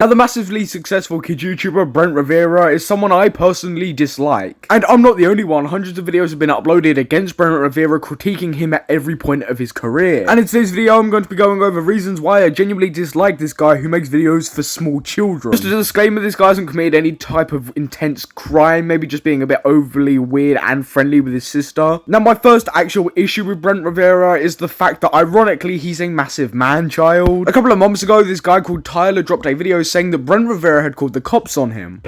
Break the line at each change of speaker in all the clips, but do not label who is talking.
Now, the massively successful kid YouTuber Brent Rivera is someone I personally dislike. And I'm not the only one. Hundreds of videos have been uploaded against Brent Rivera, critiquing him at every point of his career. And in today's video, I'm going to be going over reasons why I genuinely dislike this guy who makes videos for small children. Just a disclaimer, this guy hasn't committed any type of intense crime, maybe just being a bit overly weird and friendly with his sister. Now, my first actual issue with Brent Rivera is the fact that, ironically, he's a massive man-child. A couple of months ago, this guy called Tyler dropped a video saying that Brent Rivera had called the cops on him.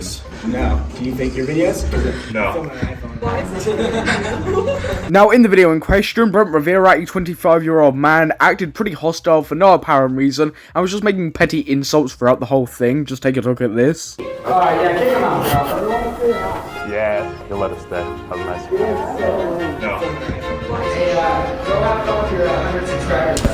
No. Can you fake your videos?
No.
Now, in the video in question, Brent Rivera, a 25-year-old man, acted pretty hostile for no apparent reason and was just making petty insults throughout the whole thing. Just take a look at this.
Alright, yeah, kick him out.
Yeah, he'll let us stay. That was nice. No.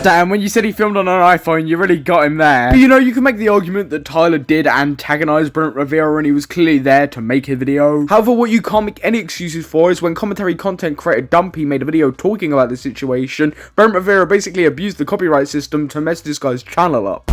Damn, when you said he filmed on an iPhone, you really got him there. But you know, you can make the argument that Tyler did antagonize Brent Rivera and he was clearly there to make a video. However, what you can't make any excuses for is when commentary content creator Dumpy made a video talking about the situation, Brent Rivera basically abused the copyright system to mess this guy's channel up.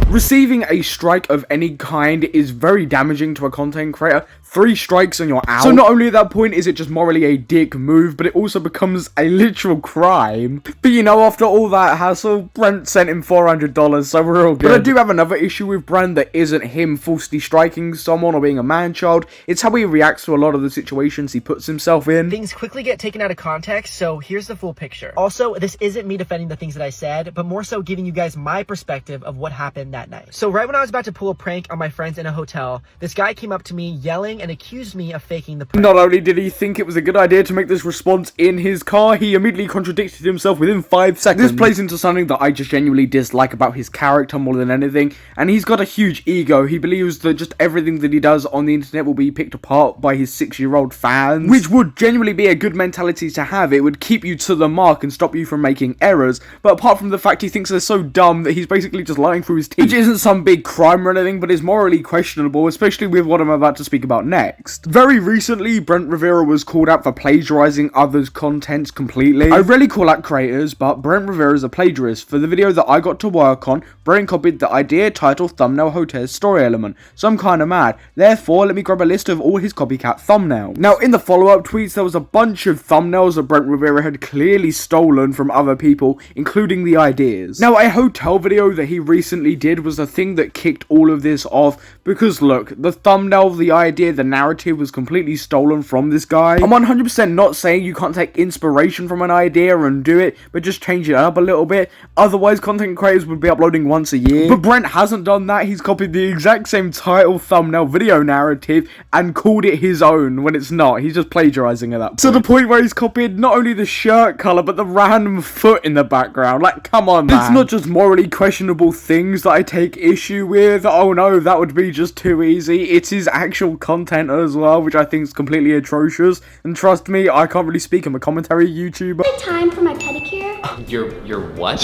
Receiving a strike of any kind is very damaging to a content creator. 3 strikes and you're out. So not only at that point is it just morally a dick move, but it also becomes a literal crime. But you know, after all that hassle, Brent sent him $400, so we're all good. But I do have another issue with Brent that isn't him falsely striking someone or being a man-child. It's how he reacts to a lot of the situations he puts himself in.
Things quickly get taken out of context, so here's the full picture. Also, this isn't me defending the things that I said, but more so giving you guys my perspective of what happened that night. So right when I was about to pull a prank on my friends in a hotel, this guy came up to me yelling and accused me of faking the prank.
Not only did he think it was a good idea to make this response in his car, he immediately contradicted himself within 5 seconds. This plays into something that I just genuinely dislike about his character more than anything, and he's got a huge ego. He believes that just everything that he does on the internet will be picked apart by his 6-year-old fans, which would genuinely be a good mentality to have. It would keep you to the mark and stop you from making errors, but apart from the fact he thinks they're so dumb that he's basically just lying through his teeth, which isn't some big crime or anything, but is morally questionable, especially with what I'm about to speak about next. Very recently, Brent Rivera was called out for plagiarizing others' contents completely. I rarely call out creators, but Brent Rivera is a plagiarist. For the video that I got to work on, Brent copied the idea, title, thumbnail, hotel, story element. So I'm kinda mad. Therefore, let me grab a list of all his copycat thumbnails. Now, in the follow-up tweets, there was a bunch of thumbnails that Brent Rivera had clearly stolen from other people, including the ideas. Now, a hotel video that he recently did was the thing that kicked all of this off, because look, the thumbnail, the idea, the narrative was completely stolen from this guy. I'm 100% not saying you can't take inspiration from an idea and do it, but just change it up a little bit. Otherwise, content creators would be uploading once a year. But Brent hasn't done that. He's copied the exact same title, thumbnail, video narrative, and called it his own when it's not. He's just plagiarizing at that point. To the point where he's copied not only the shirt color, but the random foot in the background. Like, come on, man. It's not just morally questionable things that I take issue with. Oh no, that would be just too easy. It's his actual content as well, which I think is completely atrocious. And trust me, I can't really speak. I'm a commentary YouTuber.
Time for my pedicure?
Your what?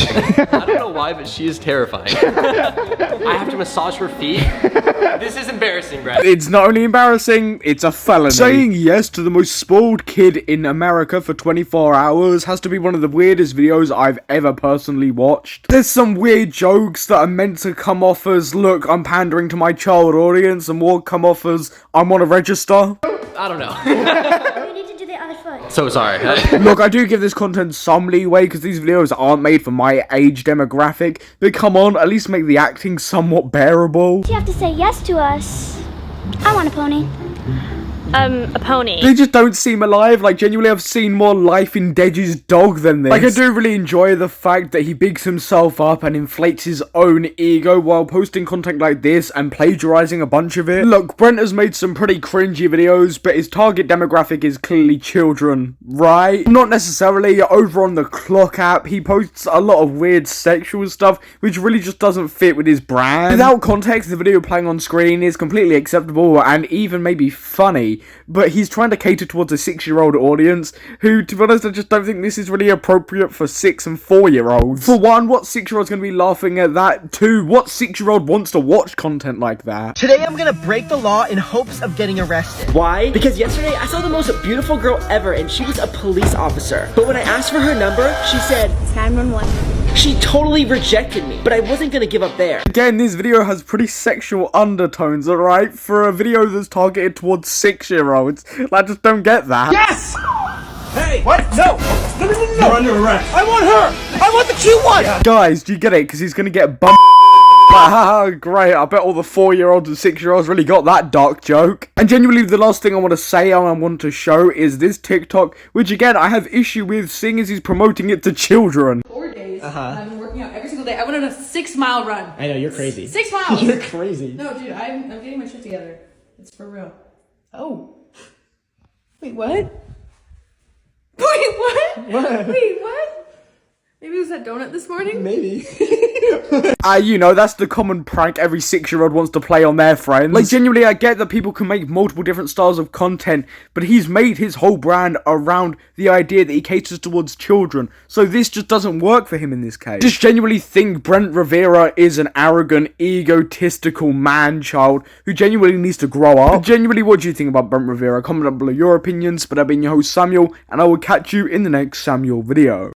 I don't know why, but she is terrifying. I have to massage her feet. This is embarrassing, Brad.
It's not only embarrassing, it's a felony. Saying yes to the most spoiled kid in America for 24 hours has to be one of the weirdest videos I've ever personally watched. There's some weird jokes that are meant to come off as, look, I'm pandering to my child audience, and more come off as, I'm on a register.
I don't know.
We need to do the other foot.
So sorry.
Look, I do give this content some leeway because these videos aren't made for my age demographic, but come on, at least make the acting somewhat bearable.
You have to say yes to us. I want a pony.
A pony.
They just don't seem alive. Like, genuinely, I've seen more life in Deji's dog than this. Like, I do really enjoy the fact that he bigs himself up and inflates his own ego while posting content like this and plagiarizing a bunch of it. Look, Brent has made some pretty cringy videos, but his target demographic is clearly children, right? Not necessarily. Over on the Clock app, he posts a lot of weird sexual stuff, which really just doesn't fit with his brand. Without context, the video playing on screen is completely acceptable and even maybe funny, but he's trying to cater towards a 6-year-old audience who, to be honest, I just don't think this is really appropriate for 6 and 4-year-olds. For one, what 6-year-old's gonna be laughing at that? 2, what 6-year-old wants to watch content like that?
Today I'm gonna break the law in hopes of getting arrested. Why? Because yesterday I saw the most beautiful girl ever and she was a police officer. But when I asked for her number, she said,
It's 911.
She totally rejected me, but I wasn't gonna give up there.
Again, this video has pretty sexual undertones, alright? For a video that's targeted towards 6-year-olds. I just don't get that.
Yes! Hey! What? No! No, no, no, no! You're under arrest. I want her! I want the cute one! Yeah.
Guys, do you get it? Because he's gonna get bumped. Haha, great. I bet all the 4-year-olds and 6-year-olds really got that dark joke. And genuinely, the last thing I want to say and I want to show is this TikTok, which again, I have issue with, seeing as he's promoting it to children.
4 days. I've been working out every single day. I went on a 6-mile run.
I know, you're crazy.
6 miles!
You're crazy.
No, dude, I'm getting my shit together. It's for real. Oh. Wait, what? Wait, what?
What?
Wait, what? Maybe it was that donut this morning?
Maybe.
You know, that's the common prank every 6-year-old wants to play on their friends. Like, genuinely, I get that people can make multiple different styles of content, but he's made his whole brand around the idea that he caters towards children, so this just doesn't work for him in this case. Just genuinely think Brent Rivera is an arrogant, egotistical man-child who genuinely needs to grow up. But genuinely, what do you think about Brent Rivera? Comment down below your opinions, but I've been your host, Samuel, and I will catch you in the next Samuel video.